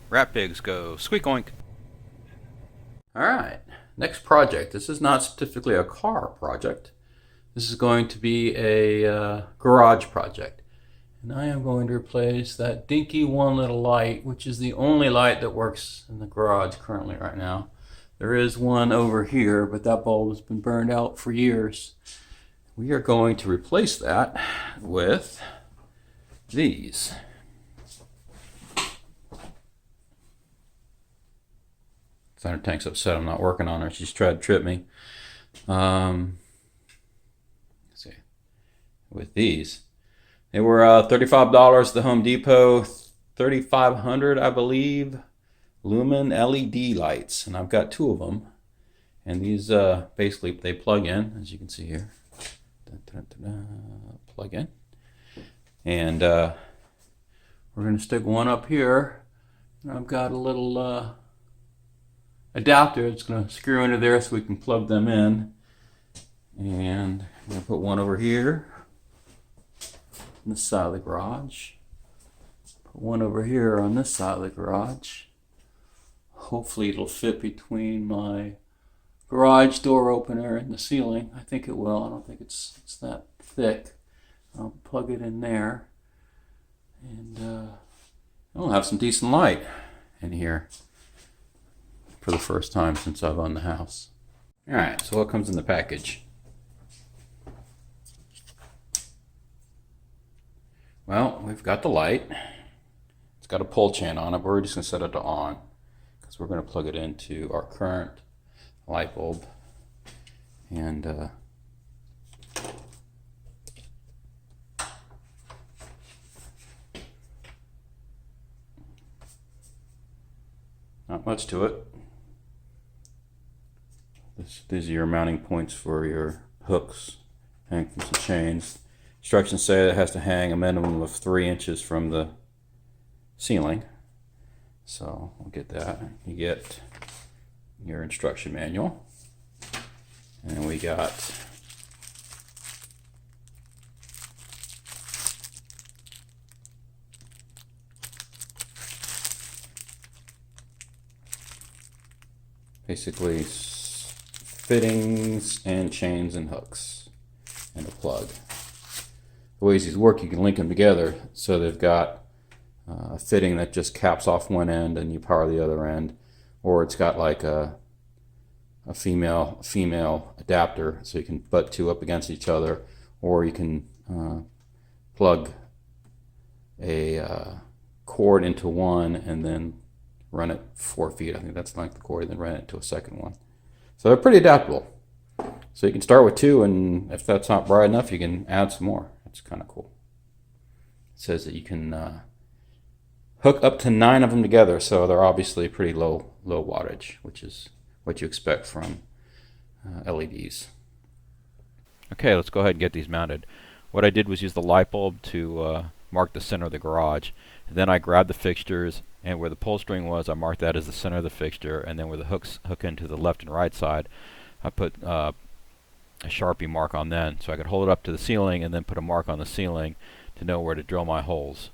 rat pigs go squeak oink. Alright, next project. This is not specifically a car project. This is going to be a garage project. And I am going to replace that dinky one little light, which is the only light that works in the garage currently right now. There is one over here, but that bulb has been burned out for years. We are going to replace that with these. Thunder Tank's upset I'm not working on her. She's tried to trip me. Let's see. With these. They were $35 at the Home Depot, 3,500 I believe, lumen LED lights, and I've got two of them. And these basically they plug in, as you can see here. Plug in, and we're going to stick one up here. And I've got a little adapter. It's going to screw into there so we can plug them in. And I'm going to put one over here on this side of the garage. Put one over here on this side of the garage. Hopefully it'll fit between my garage door opener and the ceiling. I think it will. I don't think it's that thick. I'll plug it in there, and I'll have some decent light in here for the first time since I've owned the house. Alright, so what comes in the package? Well, we've got the light. It's got a pull chain on it, but we're just going to set it to on because we're going to plug it into our current light bulb. And not much to it. These are your mounting points for your hooks, hang from some chains. Instructions say that it has to hang a minimum of 3 inches from the ceiling. So we'll get that. You get your instruction manual. And we got basically fittings and chains and hooks and a plug. The ways these work, you can link them together so they've got a fitting that just caps off one end and you power the other end, or it's got like a female adapter so you can butt two up against each other, or you can plug a cord into one and then run it 4 feet. I think that's the length of the cord, and then run it to a second one. So they're pretty adaptable. So you can start with 2, and if that's not bright enough, you can add some more. That's kind of cool. It says that you can hook up to 9 of them together, so they're obviously pretty low wattage, which is what you expect from LEDs. Okay, let's go ahead and get these mounted. What I did was use the light bulb to mark the center of the garage. And then I grabbed the fixtures, and where the pull string was, I marked that as the center of the fixture, and then where the hooks hook into the left and right side, I put a Sharpie mark on then, so I could hold it up to the ceiling and then put a mark on the ceiling to know where to drill my holes.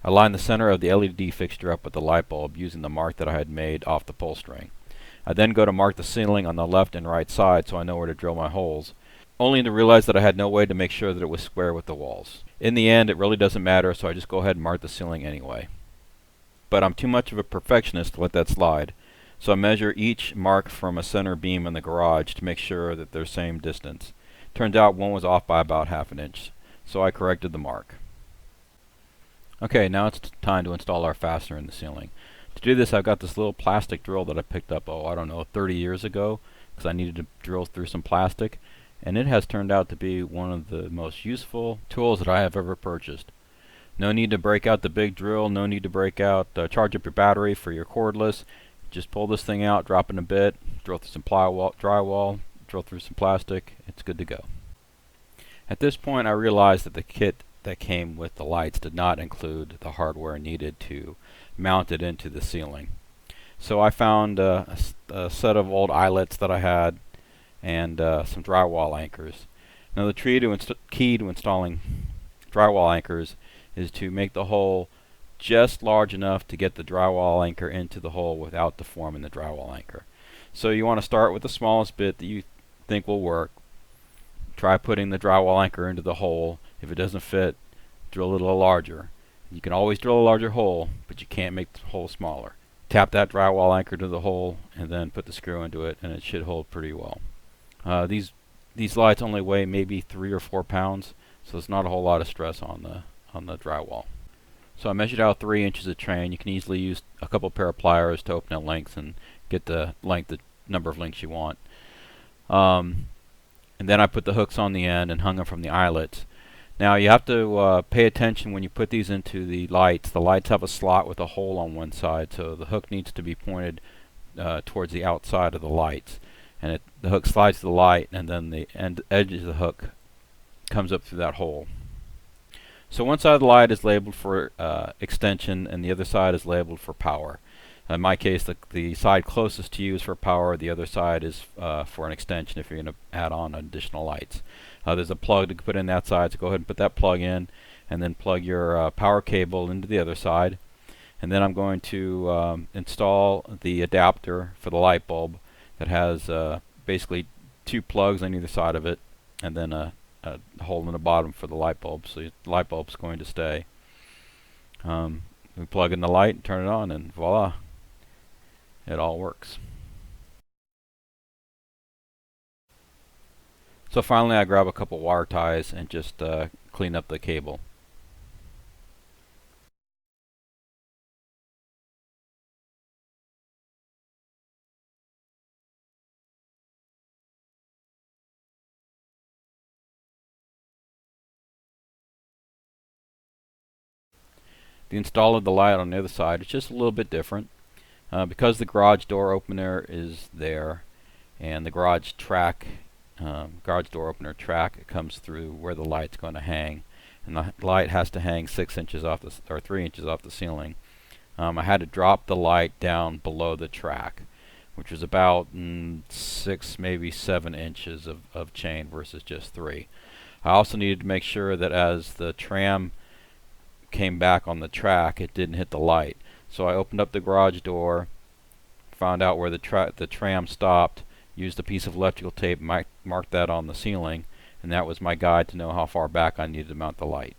I lined the center of the LED fixture up with the light bulb using the mark that I had made off the pull string. I then go to mark the ceiling on the left and right side so I know where to drill my holes, only to realize that I had no way to make sure that it was square with the walls. In the end, it really doesn't matter, so I just go ahead and mark the ceiling anyway. But I'm too much of a perfectionist to let that slide, so I measure each mark from a center beam in the garage to make sure that they're same distance. Turns out one was off by about ½ an inch, so I corrected the mark. Okay, now it's time to install our fastener in the ceiling. To do this, I've got this little plastic drill that I picked up, 30 years ago, because I needed to drill through some plastic, and it has turned out to be one of the most useful tools that I have ever purchased. No need to break out the big drill, no need to charge up your battery for your cordless. Just pull this thing out, drop in a bit, drill through some drywall, drill through some plastic, it's good to go. At this point I realized that the kit that came with the lights did not include the hardware needed to mount it into the ceiling. So I found a set of old eyelets that I had and some drywall anchors. Now the key to installing drywall anchors is to make the hole just large enough to get the drywall anchor into the hole without deforming the drywall anchor. So you want to start with the smallest bit that you think will work. Try putting the drywall anchor into the hole. If it doesn't fit, drill it a little larger. You can always drill a larger hole, but you can't make the hole smaller. Tap that drywall anchor to the hole and then put the screw into it, and it should hold pretty well. These lights only weigh maybe 3 or 4 pounds, so it's not a whole lot of stress on the drywall. So I measured out 3 inches of train. You can easily use a couple pair of pliers to open it lengths and get the number of links you want. And then I put the hooks on the end and hung them from the eyelets. Now you have to pay attention when you put these into the lights. The lights have a slot with a hole on one side, so the hook needs to be pointed towards the outside of the lights. And the hook slides to the light, and then the edge of the hook comes up through that hole. So one side of the light is labeled for extension, and the other side is labeled for power. In my case, the side closest to you is for power. The other side is for an extension if you're going to add on additional lights. There's a plug to put in that side, so go ahead and put that plug in, and then plug your power cable into the other side. And then I'm going to install the adapter for the light bulb that has basically 2 plugs on either side of it, and then a hole in the bottom for the light bulb, so the light bulb's going to stay. We plug in the light and turn it on, and voila, it all works. So finally I grab a couple wire ties and just clean up the cable. The install of the light on the other side is just a little bit different. Because the garage door opener is there, and the garage door opener track comes through where the light's going to hang, and the light has to hang 6 inches off or 3 inches off the ceiling. I had to drop the light down below the track, which was about 6, maybe 7 inches of chain versus just 3. I also needed to make sure that as the tram came back on the track, it didn't hit the light. So I opened up the garage door, found out where the tram stopped, used a piece of electrical tape, marked that on the ceiling, and that was my guide to know how far back I needed to mount the light.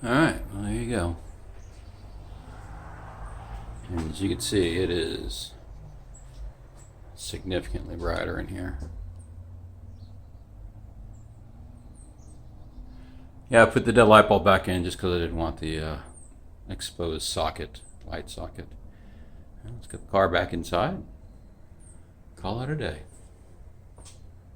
Alright, well there you go. And as you can see, it is significantly brighter in here. Yeah, I put the dead light bulb back in just because I didn't want the exposed socket, light socket. Let's get the car back inside. Call it a day.